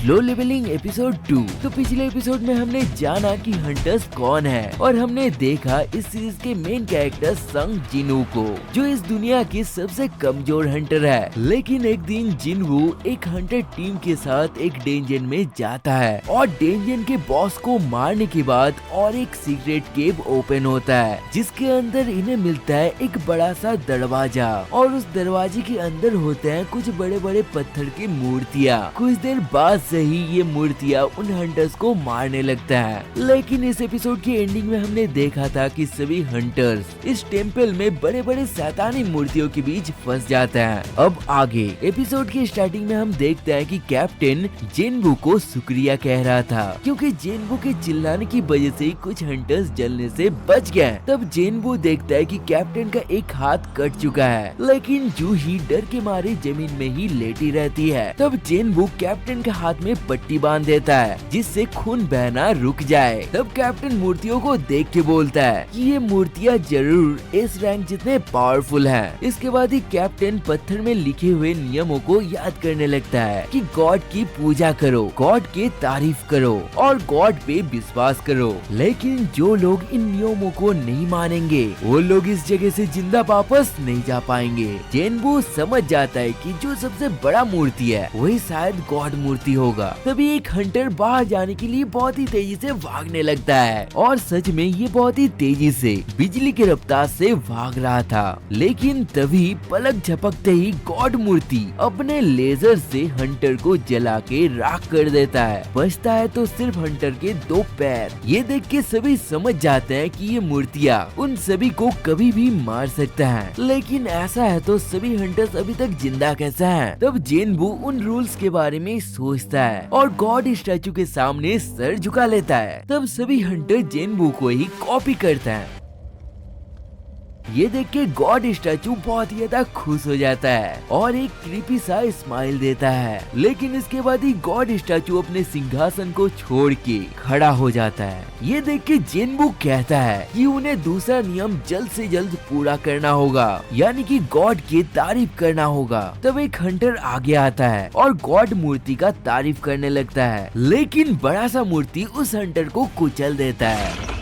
Slow levelling episode 2। तो पिछले episode में हमने जाना कि हंटर्स कौन है और हमने देखा इस सीरीज के मेन कैरेक्टर संग जिनवू को, जो इस दुनिया के सबसे कमजोर हंटर है। लेकिन एक दिन जिनवू एक हंटर टीम के साथ एक डेंजन में जाता है और डेंजन के बॉस को मारने के बाद और एक सीक्रेट केव ओपन होता है, जिसके अंदर इन्हें मिलता है एक बड़ा सा दरवाजा और उस दरवाजे के अंदर होते हैं कुछ बड़े बड़े पत्थर की मूर्तियाँ। कुछ देर बाद से ही ये मूर्तियाँ उन हंटर्स को मारने लगता है। लेकिन इस एपिसोड की एंडिंग में हमने देखा था कि सभी हंटर्स इस टेम्पल में बड़े बड़े शैतानी मूर्तियों के बीच फंस जाते हैं। अब आगे एपिसोड की स्टार्टिंग में हम देखते हैं कि कैप्टन जिनवू को शुक्रिया कह रहा था, क्योंकि जिनवू के चिल्लाने की वजह से कुछ हंटर्स जलने से बच गए। तब जिनवू देखता है कि कैप्टन का एक हाथ कट चुका है, लेकिन जूही डर के मारे जमीन में ही लेटी रहती है। तब जिनवू कैप्टन के हाथ में पट्टी बांध देता है, जिससे खून बहना रुक जाए। तब कैप्टन मूर्तियों को देख के बोलता है कि ये मूर्तियाँ जरूर इस रैंक जितने पावरफुल हैं। इसके बाद ही कैप्टन पत्थर में लिखे हुए नियमों को याद करने लगता है कि गॉड की पूजा करो, गॉड की तारीफ करो और गॉड पे विश्वास करो। लेकिन जो लोग इन नियमों को नहीं मानेंगे वो लोग इस जगह से जिंदा वापस नहीं जा पाएंगे। जिनवू समझ जाता है कि जो सबसे बड़ा मूर्ति है वही शायद गॉड मूर्ति होगा। तभी एक हंटर बाहर जाने के लिए बहुत ही तेजी से भागने लगता है और सच में ये बहुत ही तेजी से बिजली की रफ्तार से भाग रहा था। लेकिन तभी पलक झपकते ही गॉड मूर्ति अपने लेजर से हंटर को जला के राख कर देता है। बचता है तो सिर्फ हंटर के 2 पैर। ये देख के सभी समझ जाते हैं कि ये मूर्तियाँ उन सभी को कभी भी मार सकता है। लेकिन ऐसा है तो सभी हंटर्स अभी तक जिंदा कैसे हैं? तब जिनवू उन रूल्स के बारे में सोचता है और गॉड स्टैचू के सामने सर झुका लेता है। तब सभी हंटर जिनवू को ही कॉपी करते हैं। ये देख के गॉड स्टैचू बहुत ही ज्यादा खुश हो जाता है और एक क्रीपी सा स्माइल देता है। लेकिन इसके बाद ही गॉड स्टैचू अपने सिंहासन को छोड़ के खड़ा हो जाता है। ये देख के जिनवू कहता है कि उन्हें दूसरा नियम जल्द से जल्द पूरा करना होगा, यानी कि गॉड की तारीफ करना होगा। तब एक हंटर आगे आता है और गॉड मूर्ति का तारीफ करने लगता है, लेकिन बड़ा सा मूर्ति उस हंटर को कुचल देता है।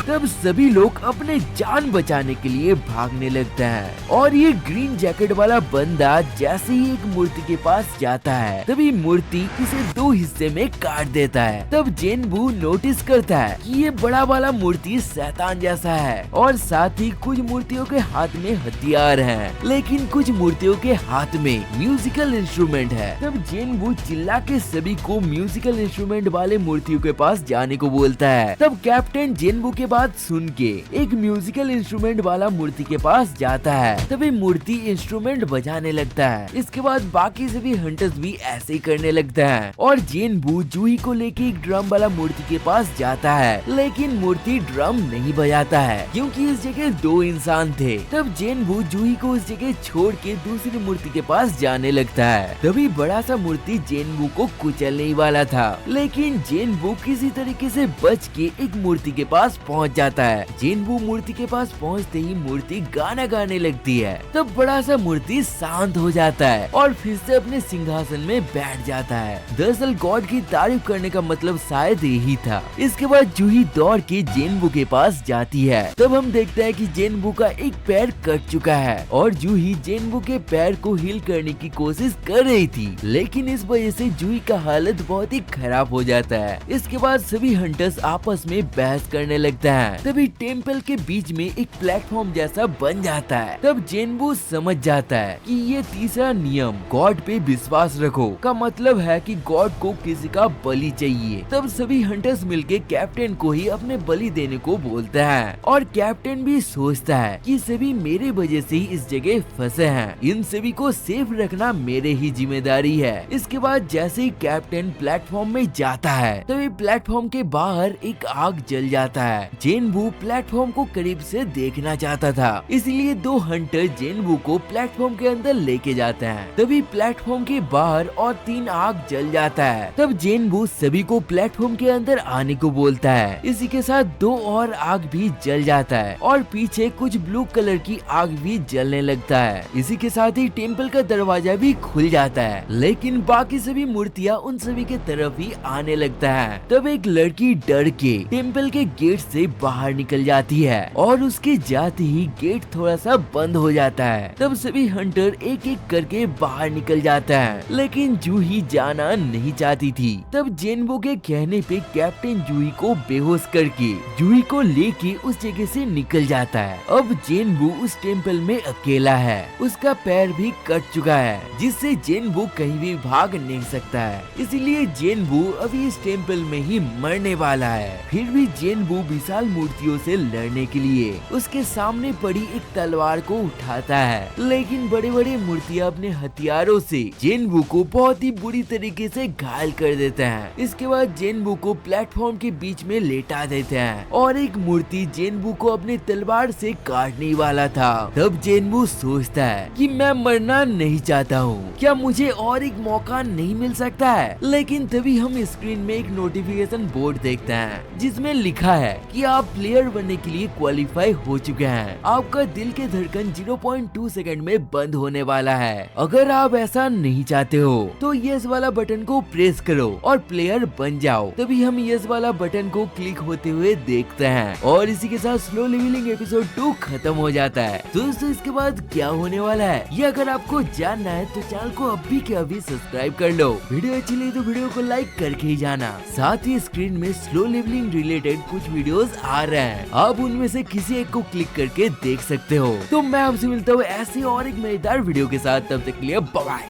तब सभी लोग अपने जान बचाने के लिए भागने लगते हैं और ये ग्रीन जैकेट वाला बंदा जैसे ही एक मूर्ति के पास जाता है तभी मूर्ति इसे 2 हिस्से में काट देता है। तब जिनवू नोटिस करता है कि ये बड़ा वाला मूर्ति शैतान जैसा है और साथ ही कुछ मूर्तियों के हाथ में हथियार हैं, लेकिन कुछ मूर्तियों के हाथ में म्यूजिकल इंस्ट्रूमेंट है। तब जिनवू चिल्ला के सभी को म्यूजिकल इंस्ट्रूमेंट वाले मूर्तियों के पास जाने को बोलता है। तब कैप्टन जिनवू के बात सुन के एक म्यूजिकल इंस्ट्रूमेंट वाला मूर्ति के पास जाता है। तभी मूर्ति इंस्ट्रूमेंट बजाने लगता है। इसके बाद बाकी सभी हंटर्स भी ऐसे ही करने लगते हैं और जिनवू जूही को लेके एक ड्रम वाला मूर्ति के पास जाता है, लेकिन मूर्ति ड्रम नहीं बजाता है क्योंकि इस जगह 2 इंसान थे। तब जिनवू जूही को उस जगह छोड़ के दूसरी मूर्ति के पास जाने लगता है। तभी बड़ा सा मूर्ति जिनवू को कुचलने ही वाला था, लेकिन जिनवू किसी तरीके से बच के एक मूर्ति के पास पहुँच जाता है। जिनवू मूर्ति के पास पहुंचते ही मूर्ति गाना गाने लगती है। तब बड़ा सा मूर्ति शांत हो जाता है और फिर से अपने सिंहासन में बैठ जाता है। दरअसल गॉड की तारीफ करने का मतलब शायद यही था। इसके बाद जूही दौड़ के जिनवू के पास जाती है। तब हम देखते हैं कि जिनवू का एक पैर कट चुका है और जूही जिनवू के पैर को हील करने की कोशिश कर रही थी, लेकिन इस वजह से जूही का हालत बहुत ही खराब हो जाता है। इसके बाद सभी हंटर्स आपस में बहस करने लगता है। तभी टेम्पल के बीच में एक प्लेटफॉर्म जैसा बन जाता है। तब जिनवू समझ जाता है कि ये तीसरा नियम गॉड पे विश्वास रखो का मतलब है कि गॉड को किसी का बलि चाहिए। तब सभी हंटर्स मिलके कैप्टन को ही अपने बलि देने को बोलते हैं और कैप्टन भी सोचता है कि सभी मेरे वजह से ही इस जगह फंसे हैं, इन सभी को सेफ रखना मेरे ही जिम्मेदारी है। इसके बाद जैसे ही कैप्टन प्लेटफॉर्म में जाता है तभी प्लेटफॉर्म के बाहर एक आग जल जाता है। जेनबू प्लेटफॉर्म को करीब से देखना चाहता था, इसलिए दो हंटर जेनबू को प्लेटफॉर्म के अंदर लेके जाते हैं। तभी प्लेटफॉर्म के बाहर और 3 आग जल जाता है। तब जेनबू सभी को प्लेटफॉर्म के अंदर आने को बोलता है। इसी के साथ 2 और आग भी जल जाता है और पीछे कुछ ब्लू कलर की आग भी जलने लगता है। इसी के साथ ही टेम्पल का दरवाजा भी खुल जाता है, लेकिन बाकी सभी मूर्तियाँ उन सभी के तरफ ही आने लगता है। तब एक लड़की डर के टेम्पल के गेट से बाहर निकल जाती है और उसके जाते ही गेट थोड़ा सा बंद हो जाता है। तब सभी हंटर एक एक करके बाहर निकल जाता है, लेकिन जूही जाना नहीं चाहती थी। तब जेनबू के कहने पे कैप्टन जूही को बेहोश करके जूही को लेके उस जगह से निकल जाता है। अब जेनबू उस टेम्पल में अकेला है, उसका पैर भी कट चुका है, जिससे जेनबू कहीं भी भाग नहीं सकता है। इसलिए जेनबू अभी इस टेम्पल में ही मरने वाला है। फिर भी जेनबू विशाल मूर्तियों से लड़ने के लिए उसके सामने पड़ी एक तलवार को उठाता है, लेकिन बड़े बड़े मूर्तियाँ अपने हथियारों से जेनबू को बहुत ही बुरी तरीके से घायल कर देते हैं। इसके बाद जेनबू को प्लेटफॉर्म के बीच में लेटा देते हैं और एक मूर्ति जेनबू को अपने तलवार से काटने वाला था। तब जेनबू सोचता है कि मैं मरना नहीं चाहता हूँ, क्या मुझे और एक मौका नहीं मिल सकता है। लेकिन तभी हम स्क्रीन में एक नोटिफिकेशन बोर्ड देखते हैं जिसमें लिखा है कि आप प्लेयर बनने के लिए क्वालिफाई हो चुके हैं। आपका दिल के धड़कन 0.2 सेकंड में बंद होने वाला है। अगर आप ऐसा नहीं चाहते हो तो यस वाला बटन को प्रेस करो और प्लेयर बन जाओ। तभी हम यस वाला बटन को क्लिक होते हुए देखते हैं और इसी के साथ स्लो लेवलिंग एपिसोड 2 खत्म हो जाता है। दोस्तों इसके बाद क्या होने वाला है ये अगर आपको जानना है तो चैनल को अभी के अभी सब्सक्राइब कर लो। वीडियो अच्छी लगी तो वीडियो को लाइक करके ही जाना। साथ ही स्क्रीन में स्लो लेवलिंग रिलेटेड कुछ वीडियोस आ रहे हैं, आप उनमें से किसी एक को क्लिक करके देख सकते हो। तो मैं आपसे मिलता हूँ ऐसी और एक मजेदार वीडियो के साथ, तब तक के लिए बाय बाय।